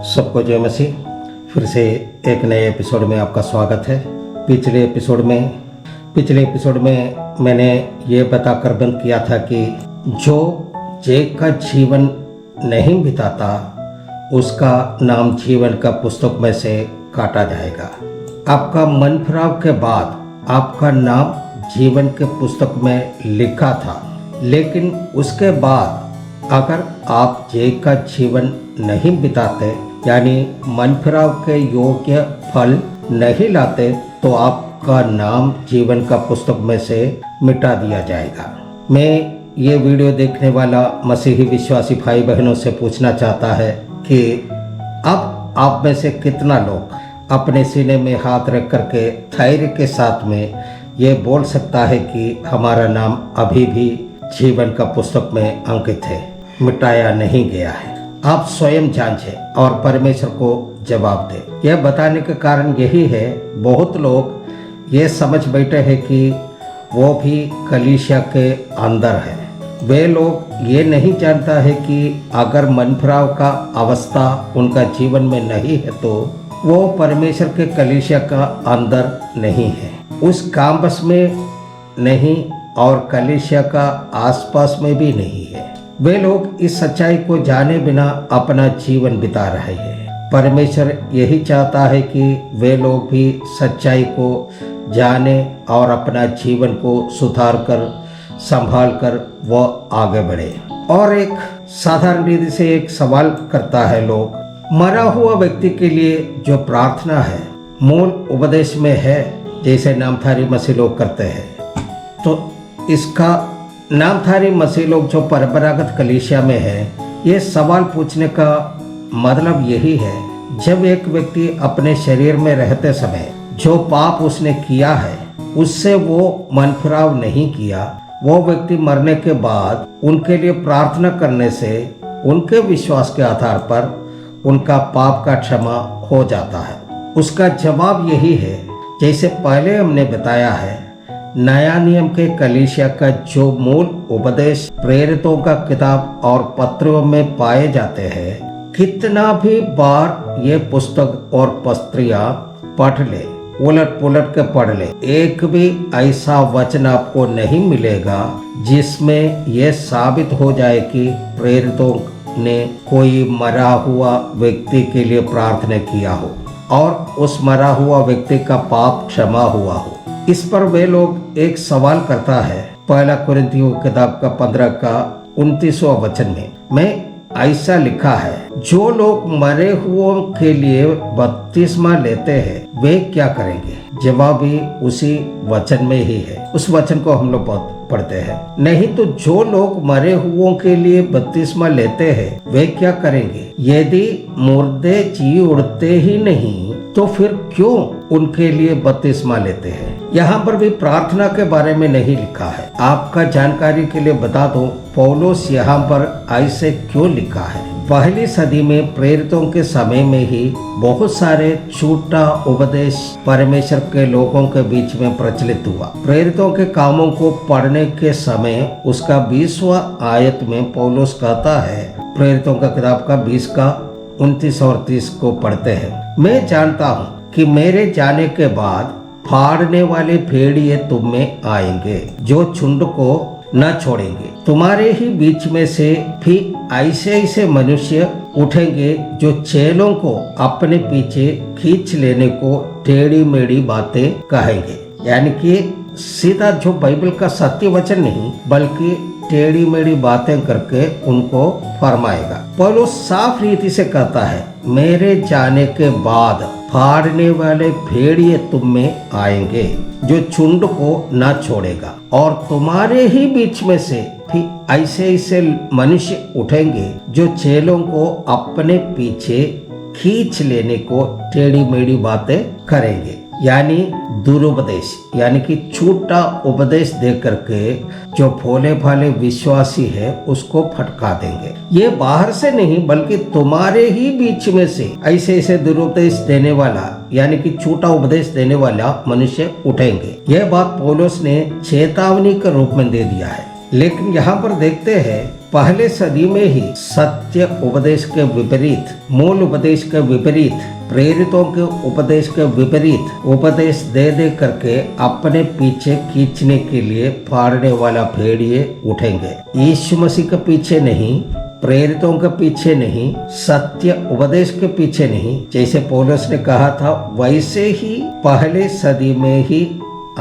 सबको जय मसीह। फिर से एक नए एपिसोड में आपका स्वागत है। पिछले एपिसोड में मैंने ये बताकर बंद किया था कि जो जेक का जीवन नहीं बिताता उसका नाम जीवन का पुस्तक में से काटा जाएगा। आपका मन फिराव के बाद आपका नाम जीवन के पुस्तक में लिखा था, लेकिन उसके बाद अगर आप जेक का जीवन नहीं बिताते यानी मन फिराव के योग्य फल नहीं लाते तो आपका नाम जीवन का पुस्तक में से मिटा दिया जाएगा। मैं ये वीडियो देखने वाला मसीही विश्वासी भाई बहनों से पूछना चाहता है कि अब आप में से कितना लोग अपने सीने में हाथ रख करके धैर्य के साथ में ये बोल सकता है कि हमारा नाम अभी भी जीवन का पुस्तक में अंकित है, मिटाया नहीं गया है। आप स्वयं जांचें और परमेश्वर को जवाब दें। यह बताने का कारण यही है, बहुत लोग ये समझ बैठे हैं कि वो भी कलीसिया के अंदर है। वे लोग ये नहीं जानता है कि अगर मन फिराव का अवस्था उनका जीवन में नहीं है तो वो परमेश्वर के कलीसिया का अंदर नहीं है, उस कैंपस में नहीं और कलीसिया का आसपास में भी नहीं है। वे लोग इस सच्चाई को जाने बिना अपना जीवन बिता रहे हैं। परमेश्वर यही चाहता है कि वे लोग भी सच्चाई को जाने और अपना जीवन को सुधार कर संभाल कर वह आगे बढ़े। और एक साधारण रीति से एक सवाल करता है लोग, मरा हुआ व्यक्ति के लिए जो प्रार्थना है मूल उपदेश में है जैसे नामधारी मसीह लोग करते हैं, तो इसका नामधारी मसीह लोग जो परंपरागत कलीसिया में है, ये सवाल पूछने का मतलब यही है, जब एक व्यक्ति अपने शरीर में रहते समय जो पाप उसने किया है उससे वो मन फिराव नहीं किया, वो व्यक्ति मरने के बाद उनके लिए प्रार्थना करने से उनके विश्वास के आधार पर उनका पाप का क्षमा हो जाता है। उसका जवाब यही है, जैसे पहले हमने बताया है, नया नियम के कलीसिया का जो मूल उपदेश प्रेरितों का किताब और पत्रों में पाए जाते हैं, कितना भी बार ये पुस्तक और पत्रियां पढ़ ले, उलट पुलट के पढ़ ले, एक भी ऐसा वचन आपको नहीं मिलेगा जिसमें यह साबित हो जाए कि प्रेरितों ने कोई मरा हुआ व्यक्ति के लिए प्रार्थना किया हो और उस मरा हुआ व्यक्ति का पाप क्षमा हुआ हो। इस पर वे लोग एक सवाल करता है, पहला कुरिन्थियों किताब का 15 का 29वां वचन में ऐसा लिखा है, जो लोग मरे हुओं के लिए बपतिस्मा लेते हैं वे क्या करेंगे? जवाब भी उसी वचन में ही है। उस वचन को हम लोग पढ़ते हैं, नहीं तो जो लोग मरे हुओं के लिए बपतिस्मा लेते हैं वे क्या करेंगे? यदि मुर्दे जी उड़ते ही नहीं तो फिर क्यों उनके लिए बपतिस्मा लेते हैं? यहाँ पर भी प्रार्थना के बारे में नहीं लिखा है। आपका जानकारी के लिए बता दूं, पौलुस यहाँ पर ऐसे क्यों लिखा है? पहली सदी में प्रेरितों के समय में ही बहुत सारे झूठा उपदेश परमेश्वर के लोगों के बीच में प्रचलित हुआ। प्रेरितों के कामों को पढ़ने के समय उसका 20वां आयत में पौलुस कहता है, प्रेरितों का किताब का 20 का 29 और 30 को पढ़ते हैं, मैं जानता हूँ कि मेरे जाने के बाद फाड़ने वाले भेड़िए तुम में आएंगे जो झुंड को न छोड़ेंगे। तुम्हारे ही बीच में से भी ऐसे मनुष्य उठेंगे जो चेलों को अपने पीछे खींच लेने को टेढ़ी मेढ़ी बातें कहेंगे। यानी कि सीधा जो बाइबल का सत्य वचन नहीं बल्कि टेढ़ी मेढ़ी बातें करके उनको फरमाएगा। पौलुस साफ रीति से कहता है, मेरे जाने के बाद फाड़ने वाले भेड़िए तुम में आएंगे जो झुंड को न छोड़ेगा, और तुम्हारे ही बीच में से भी ऐसे मनुष्य उठेंगे जो चेलों को अपने पीछे खींच लेने को टेढ़ी मेढ़ी बातें करेंगे। यानी दुरुपदेश, यानी कि झूठा उपदेश दे करके जो भोले भाले विश्वासी है उसको फटका देंगे। ये बाहर से नहीं बल्कि तुम्हारे ही बीच में से ऐसे दुरुपदेश देने वाला यानी कि झूठा उपदेश देने वाला मनुष्य उठेंगे। यह बात पौलुस ने चेतावनी के रूप में दे दिया है। लेकिन यहाँ पर देखते हैं पहले सदी में ही सत्य उपदेश के विपरीत, मूल उपदेश के विपरीत, प्रेरितों के उपदेश के विपरीत उपदेश दे दे करके अपने पीछे खींचने के लिए फाड़ने वाला भेड़िए उठेंगे। यीशु मसीह के पीछे नहीं, प्रेरितों के पीछे नहीं, सत्य उपदेश के पीछे नहीं। जैसे पौलुस ने कहा था, वैसे ही पहले सदी में ही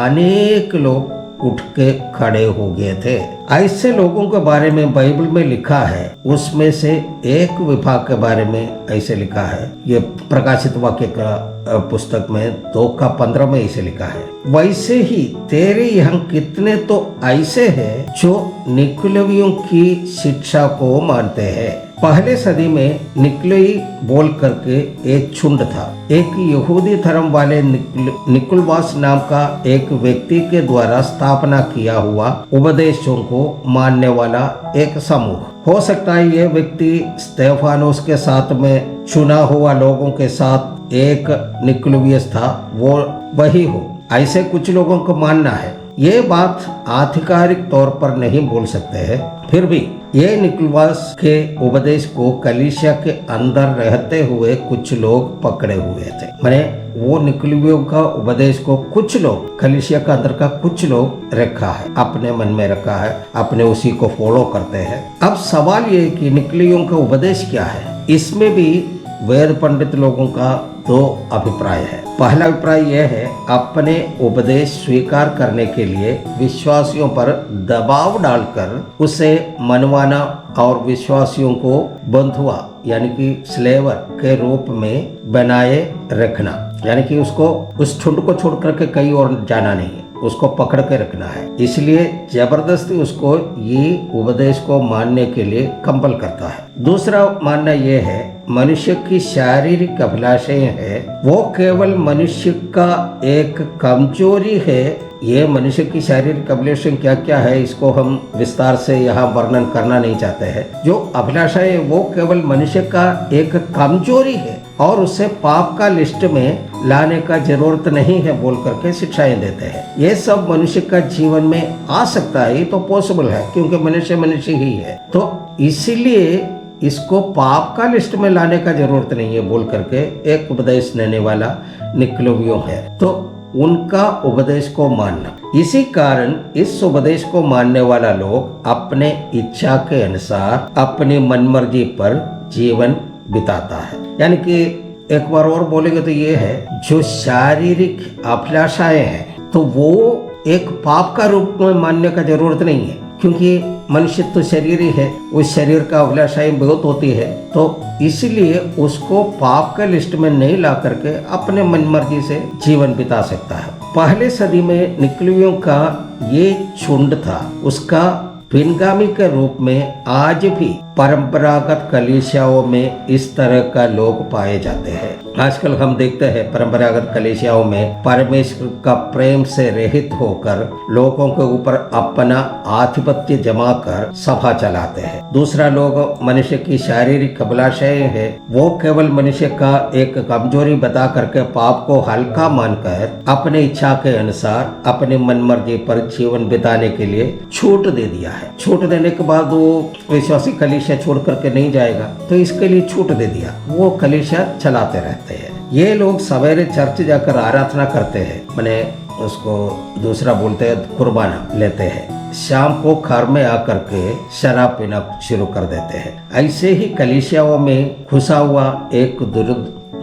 अनेक लोग उठ के खड़े हो गए थे। ऐसे लोगों के बारे में बाइबल में लिखा है। उसमें से एक विभाग के बारे में ऐसे लिखा है, ये प्रकाशित वाक्य का पुस्तक में 2:15 में ऐसे लिखा है, वैसे ही तेरे यहाँ कितने तो ऐसे हैं जो निकुलवियों की शिक्षा को मानते हैं। पहले सदी में निकुलई बोल करके एक झुंड था। एक यहूदी धर्म वाले निकुलवास नाम का एक व्यक्ति के द्वारा स्थापना किया हुआ उपदेशों को मानने वाला एक समूह। हो सकता है यह व्यक्ति स्तेफानोस के साथ में चुना हुआ लोगों के साथ एक निकुलवियस था, वो वही हो, ऐसे कुछ लोगों को मानना है। ये बात आधिकारिक तौर पर नहीं बोल सकते हैं, फिर भी ये निकुलवास के उपदेश को कलीसिया के अंदर रहते हुए कुछ लोग पकड़े हुए थे। मैंने वो निकुलवियों का उपदेश को कुछ लोग, कलीसिया के अंदर का कुछ लोग रखा है, अपने मन में रखा है, अपने उसी को फॉलो करते हैं। अब सवाल ये कि निकुलवियों का उपदेश क्या है। इसमें भी वेद पंडित लोगों का दो अभिप्राय है। पहला अभिप्राय यह है, अपने उपदेश स्वीकार करने के लिए विश्वासियों पर दबाव डालकर उसे मनवाना और विश्वासियों को बंधुआ यानी कि स्लेवर के रूप में बनाए रखना, यानी कि उसको उस ठुंड को छोड़ करके कहीं और जाना नहीं है, उसको पकड़ के रखना है। इसलिए जबरदस्ती उसको ये उपदेश को मानने के लिए कंपल करता है। दूसरा मानना यह है, मनुष्य की शारीरिक अभिलाषाएं हैं, वो केवल मनुष्य का एक कमजोरी है। ये मनुष्य की शारीरिक अभिलाषाएं क्या क्या है, इसको हम विस्तार से यहाँ वर्णन करना नहीं चाहते हैं। जो अभिलाषाएं वो केवल मनुष्य का एक कमजोरी है और उसे पाप का लिस्ट में लाने का जरूरत नहीं है बोल करके शिक्षाएं देते हैं। ये सब मनुष्य का जीवन में आ सकता है, ये तो पॉसिबल है क्योंकि मनुष्य मनुष्य ही है, तो इसीलिए इसको पाप का लिस्ट में लाने का जरूरत नहीं है बोल करके एक उपदेश देने वाला निकुलवियों है, तो उनका उपदेश को मानना। इसी कारण इस उपदेश को मानने वाला लोग अपने इच्छा के अनुसार अपनी मनमर्जी पर जीवन बिताता है। यानी कि एक बार और बोलेंगे तो ये है, जो शारीरिक अभिलाषाएं हैं तो वो एक पाप का रूप में मानने का जरूरत नहीं है, क्योंकि मनुष्य तो शरीर ही है, उस शरीर का अभिलाषाएं बहुत होती है, तो इसलिए उसको पाप के लिस्ट में नहीं ला करके अपने मनमर्जी से जीवन बिता सकता है। पहले सदी में निकुलवियों का ये झुंड था, उसका भिन्नगामी के रूप में आज भी परंपरागत कलीसियाओं में इस तरह का लोग पाए जाते हैं। आजकल हम देखते हैं परंपरागत कलीसियाओं में परमेश्वर का प्रेम से रहित होकर लोगों के ऊपर अपना आधिपत्य जमा कर सभा चलाते हैं। दूसरा लोग मनुष्य की शारीरिक अभिलाषाएं है, वो केवल मनुष्य का एक कमजोरी बता करके पाप को हल्का मानकर अपने इच्छा के अनुसार अपने मनमर्जी पर जीवन बिताने के लिए छूट दे दिया है। छूट देने के बाद वो विश्वासी कलीसिया छोड़ करके नहीं जाएगा, तो इसके लिए छूट दे दिया, वो कलीसिया चलाते रहते हैं। ये लोग सवेरे चर्च जाकर आराधना करते हैं, मैंने उसको दूसरा बोलते हैं कुर्बाना लेते हैं, शाम को घर में आकर के शराब पीना शुरू कर देते हैं। ऐसे ही कलीसियाओं में घुसा हुआ एक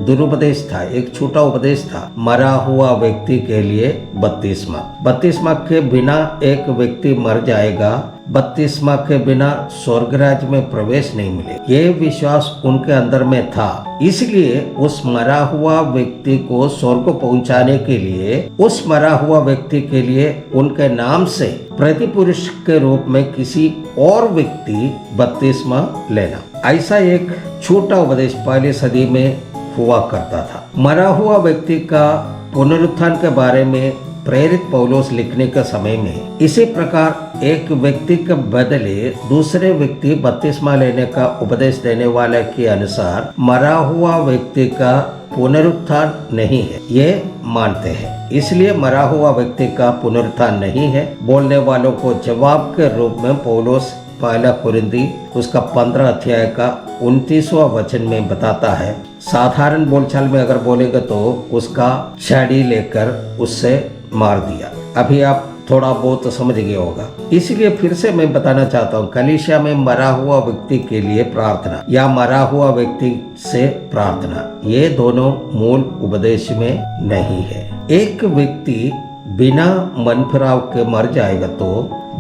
दुरुपदेश था, एक छोटा उपदेश था, मरा हुआ व्यक्ति के लिए बपतिस्मा के बिना एक व्यक्ति मर जाएगा, बपतिस्मा के बिना स्वर्ग राज्य में प्रवेश नहीं मिले। ये विश्वास उनके अंदर में था, इसलिए उस मरा हुआ व्यक्ति को स्वर्ग पहुंचाने के लिए, उस मरा हुआ व्यक्ति के लिए उनके नाम से प्रतिपुरुष के रूप में किसी और व्यक्ति बपतिस्मा लेना, ऐसा एक छोटा उपदेश पहली सदी में हुआ करता था। मरा हुआ व्यक्ति का पुनरुत्थान के बारे में प्रेरित पौलुस लिखने के समय में इसी प्रकार एक व्यक्ति के बदले दूसरे व्यक्ति बपतिस्मा लेने का उपदेश देने वाले के अनुसार मरा हुआ व्यक्ति का पुनरुत्थान नहीं है, ये मानते हैं। इसलिए मरा हुआ व्यक्ति का पुनरुत्थान नहीं है बोलने वालों को जवाब के रूप में पौलुस पहला कुरिन्दी उसका 15 अध्याय का 29वां वचन में बताता है। साधारण बोलचाल में अगर बोलेगा तो उसका छड़ी लेकर उससे मार दिया। अभी आप थोड़ा बहुत समझ गए होगा। इसलिए फिर से मैं बताना चाहता हूँ, कलीसिया में मरा हुआ व्यक्ति के लिए प्रार्थना या मरा हुआ व्यक्ति से प्रार्थना, ये दोनों मूल उपदेश में नहीं है। एक व्यक्ति बिना मन फिराव के मर जाएगा तो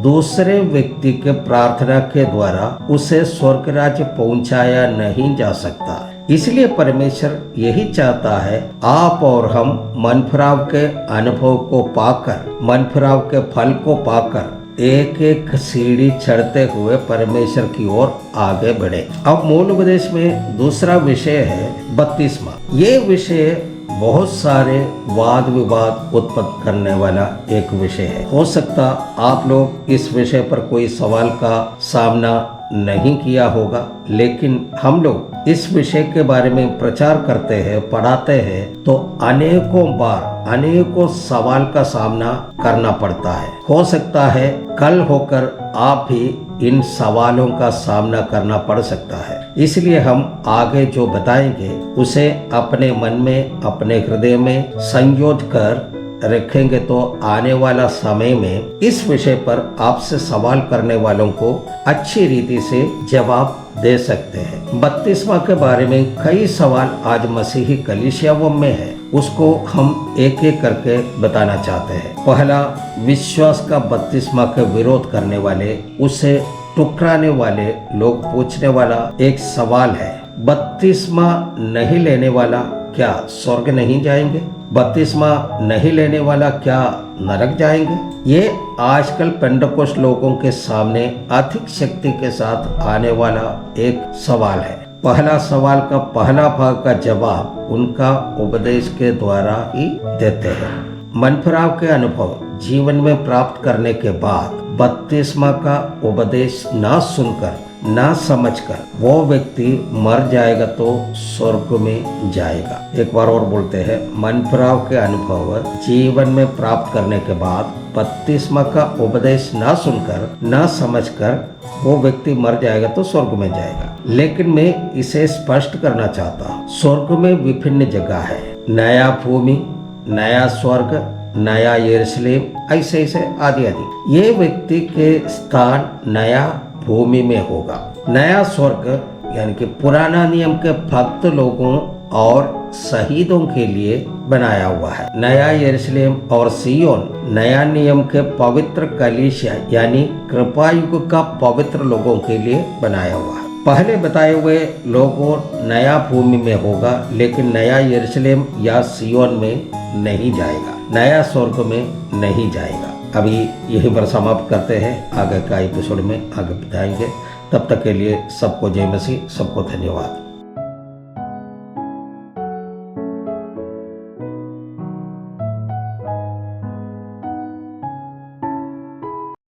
दूसरे व्यक्ति के प्रार्थना के द्वारा उसे स्वर्ग राज्य पहुंचाया नहीं जा सकता। इसलिए परमेश्वर यही चाहता है, आप और हम मन फिराव के अनुभव को पाकर, मन फिराव के फल को पाकर एक एक सीढ़ी चढ़ते हुए परमेश्वर की ओर आगे बढ़े। अब मूल उपदेश में दूसरा विषय है बपतिस्मा। ये विषय बहुत सारे वाद विवाद उत्पन्न करने वाला एक विषय है। हो सकता आप लोग इस विषय पर कोई सवाल का सामना नहीं किया होगा, लेकिन हम लोग इस विषय के बारे में प्रचार करते हैं, पढ़ाते हैं, तो अनेकों बार अनेकों सवाल का सामना करना पड़ता है। हो सकता है कल होकर आप भी इन सवालों का सामना करना पड़ सकता है। इसलिए हम आगे जो बताएंगे उसे अपने मन में, अपने हृदय में संयोज कर रखेंगे तो आने वाला समय में इस विषय पर आपसे सवाल करने वालों को अच्छी रीति से जवाब दे सकते हैं। बपतिस्मा के बारे में कई सवाल आज मसीही कलीसियाओं में है, उसको हम एक एक करके बताना चाहते हैं। पहला, विश्वास का बपतिस्मा के विरोध करने वाले, उसे टुकराने वाले लोग पूछने वाला एक सवाल है, बपतिस्मा नहीं लेने वाला क्या स्वर्ग नहीं जाएंगे? बपतिस्मा नहीं लेने वाला क्या नरक जाएंगे? ये आजकल पेंटेकोस्ट लोगों के सामने अधिक शक्ति के साथ आने वाला एक सवाल है। पहला सवाल का पहला भाग का जवाब उनका उपदेश के द्वारा ही देते हैं। मन फिराव के अनुभव जीवन में प्राप्त करने के बाद बपतिस्मा का उपदेश ना सुनकर, ना समझकर वो व्यक्ति मर जाएगा तो स्वर्ग में जाएगा। एक बार और बोलते हैं, मन फिराव के अनुभव जीवन में प्राप्त करने के बाद बपतिस्मा का उपदेश ना सुनकर, ना समझकर वो व्यक्ति मर जाएगा तो स्वर्ग में जाएगा। लेकिन मैं इसे स्पष्ट करना चाहता हूँ, स्वर्ग में विभिन्न जगह है, नया भूमि, नया स्वर्ग, नया यरूशलेम, ऐसे ऐसे आदि आदि। ये व्यक्ति के स्थान नया भूमि में होगा। नया स्वर्ग यानी कि पुराना नियम के भक्त लोगों और शहीदों के लिए बनाया हुआ है। नया यरूशलेम और सियोन नया नियम के पवित्र कलीसिया यानी कृपा युग का पवित्र लोगों के लिए बनाया हुआ है। पहले बताए हुए लोगों नया भूमि में होगा, लेकिन नया यरूशलेम या सियोन में नहीं जाएगा, नया स्वर्ग में नहीं जाएगा। अभी यहीं पर समाप्त करते हैं, आगे का एपिसोड में आगे बताएंगे। तब तक के लिए सबको जय मसीह, सबको धन्यवाद।